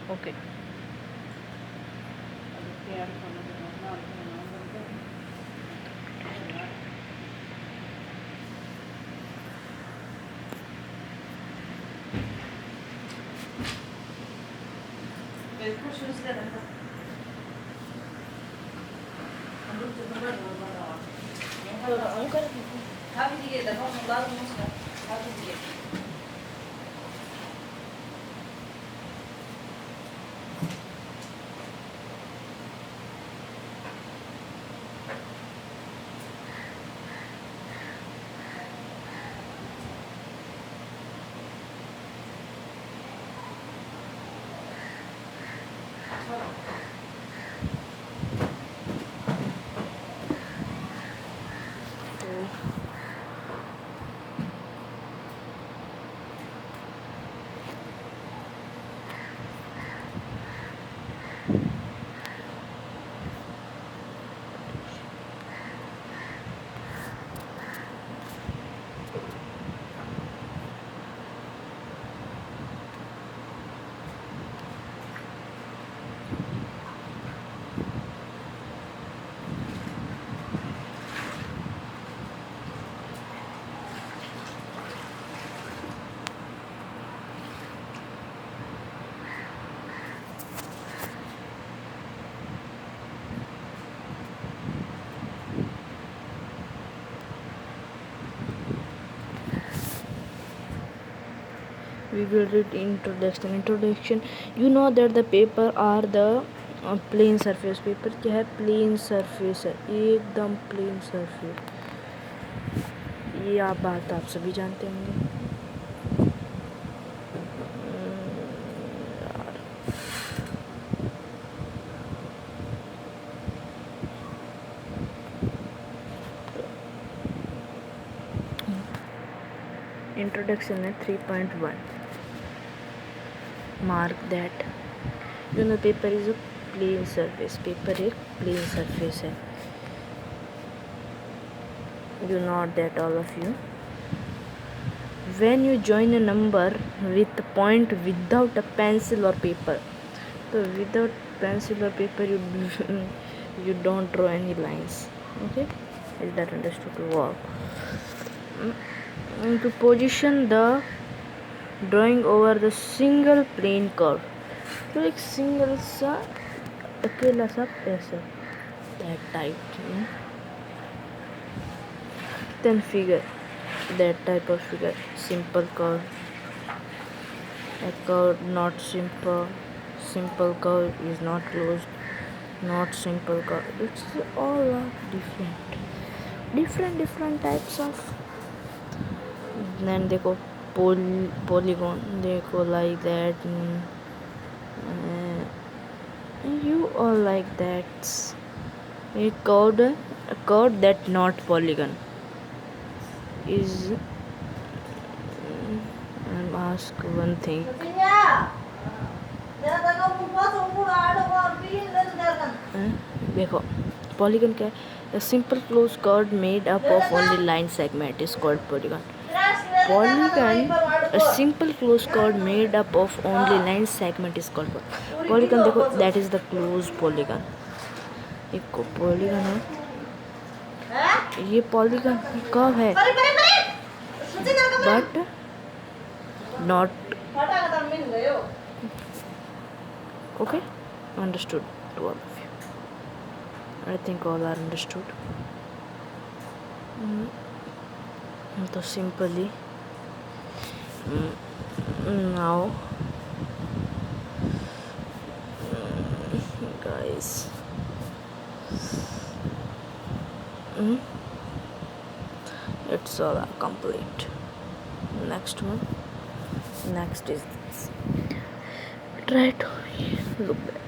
Okay. We will read introduction. You know that the paper are the plain surface. Paper क्या है? Plane surface है, एकदम plane surface. ये बात आप सभी जानते होंगे. इंट्रोडक्शन है 3.1. Mark that. You know paper is a plane surface. Paper एक प्लेन सरफेस है. You know that all of you. When you join a number with a point without a pencil or paper, so without pencil or paper you don't draw any lines. Okay, is that understood? Wow. To position the drawing over the single plane curve, तो एक single सा अकेला सा ऐसा that type. Then figure, that type of figure, simple curve, a curve not simple, simple curve is not closed, not simple curve. It's all are different types of. Then देखो polygon, देखो like that. You all like that. A curve that not polygon is. I'll ask one thing. देखो polygon क्या है? A simple closed curve made up of only line segment is called polygon. Polygon, a simple closed curve made up of only line segment is called polygon. देखो that is the closed polygon. एक polygon है, ये polygon curve है, but not. Okay, understood to all of you. I think all are understood. So simply now guys, it's all complete. Next one. Next is this. Try to look at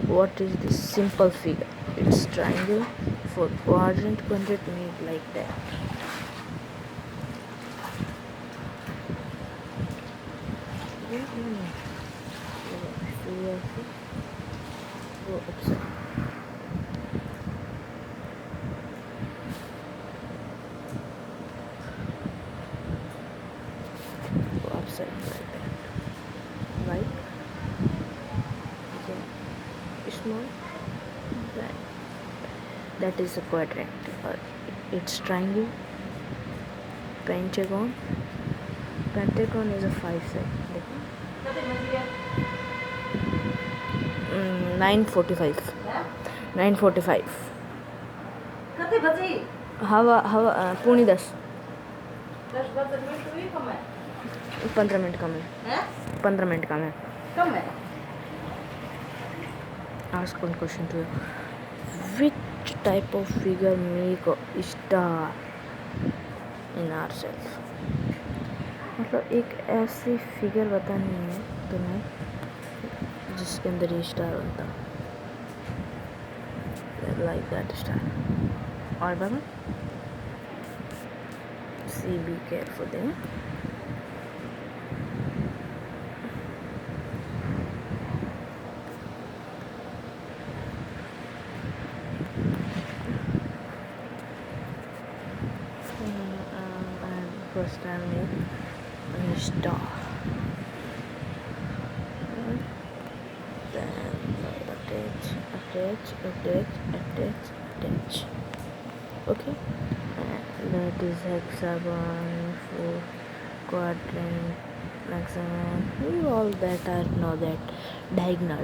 what is this simple figure. It's triangle for quadrant made like that. Go upside. Go upside like that. small, that, that is a quadrant, or it's triangle. Pentagon, pentagon is a 5 side. 9:45. 9:45. हवा पौनी 10. 15 minute कम है. 15 minute कम है. Ask one question to you. Which type of figure make a star in ourselves? मतलब एक ऐसी figure बतानी है तुम्हें जिसके अंदर ये स्टार बनता, like that star. और बाबा see, be careful there. First time make a star. Then attach. Okay, and that is hexagon, 4 quadrant, hexagon. You all that I know that. Diagonal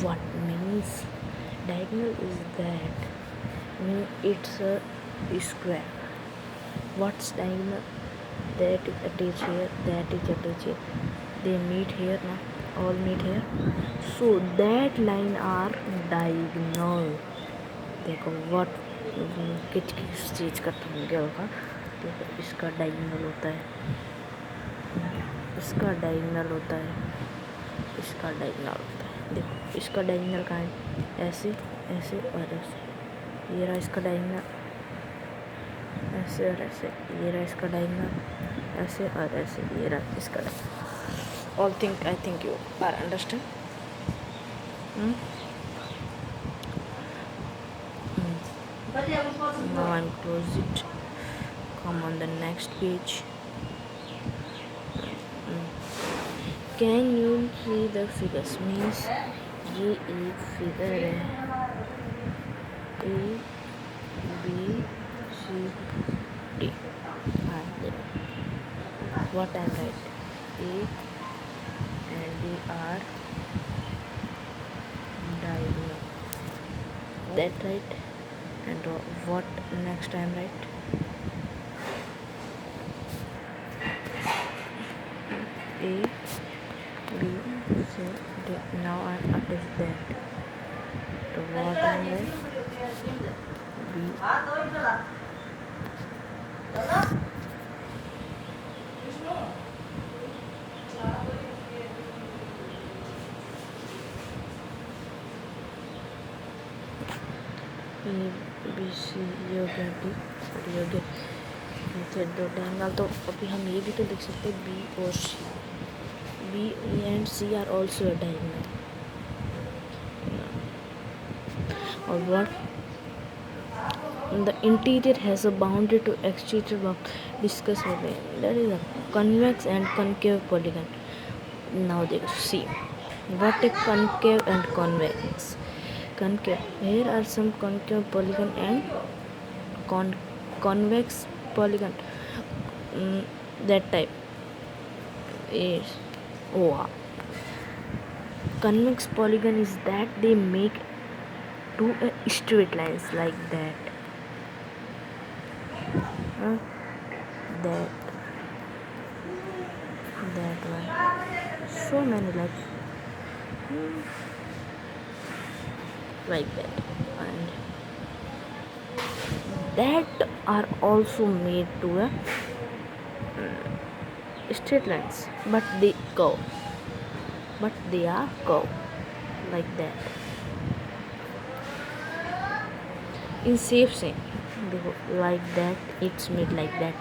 what means? Diagonal is that it's a square. What's diagonal? That is attached here, that is attached here, they meet here now, all meet here, so that line are diagonal. देखो what किस चीज़ का तुम क्या होगा. देखो इसका diagonal होता है, इसका डायगोनल होता है, इसका डायगोनल होता है. देखो इसका डायगोनल कहाँ है? ऐसे ऐसे और ऐसे. ये रहा इसका डायगोनल, ऐसे और ऐसे. ये रहा इसका डायगोनल, ऐसे और ऐसे. ये रहा इसका diagonal. All think I think you are understand. Now I'm close it. Come on the next page. Can you see the figures? Means ये एक फिगर है, A B C D. What I write? A and D are diagonal. That right? And what next time right? A B C D. Now I attach that. So what I write? B. ABC ये हो गया D, ये हो गया. फिर दो diagonal, तो अभी हम ये भी तो लिख सकते हैं B और C. B and C are also a diagonal. Or what? The interior has a boundary to exterior bound. Discuss with me. That is a convex and concave polygon. Now they see what a concave and convex. Concave. Here are some concave polygon and convex polygon. That type is convex polygon is that they make two straight lines like that. That one. So many like that, and that are also made to a straight lines, but they curve. But they are curved like that. In shape same, like that. It's made like that.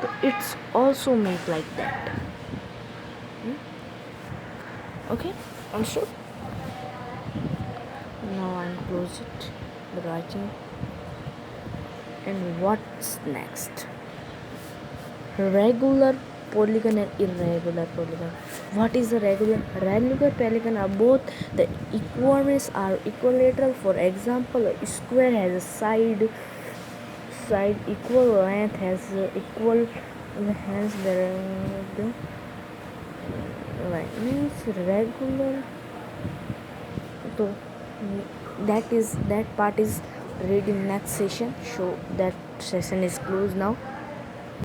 So it's also made like that. Okay, understood? Now I'll close it, the writing. And what's next? Regular polygon and irregular polygon. What is a regular polygon are both the equations are equilateral. For example, a square has a side equal length has equal, hence the right means regular. So that part is read in next session. So that session is closed now.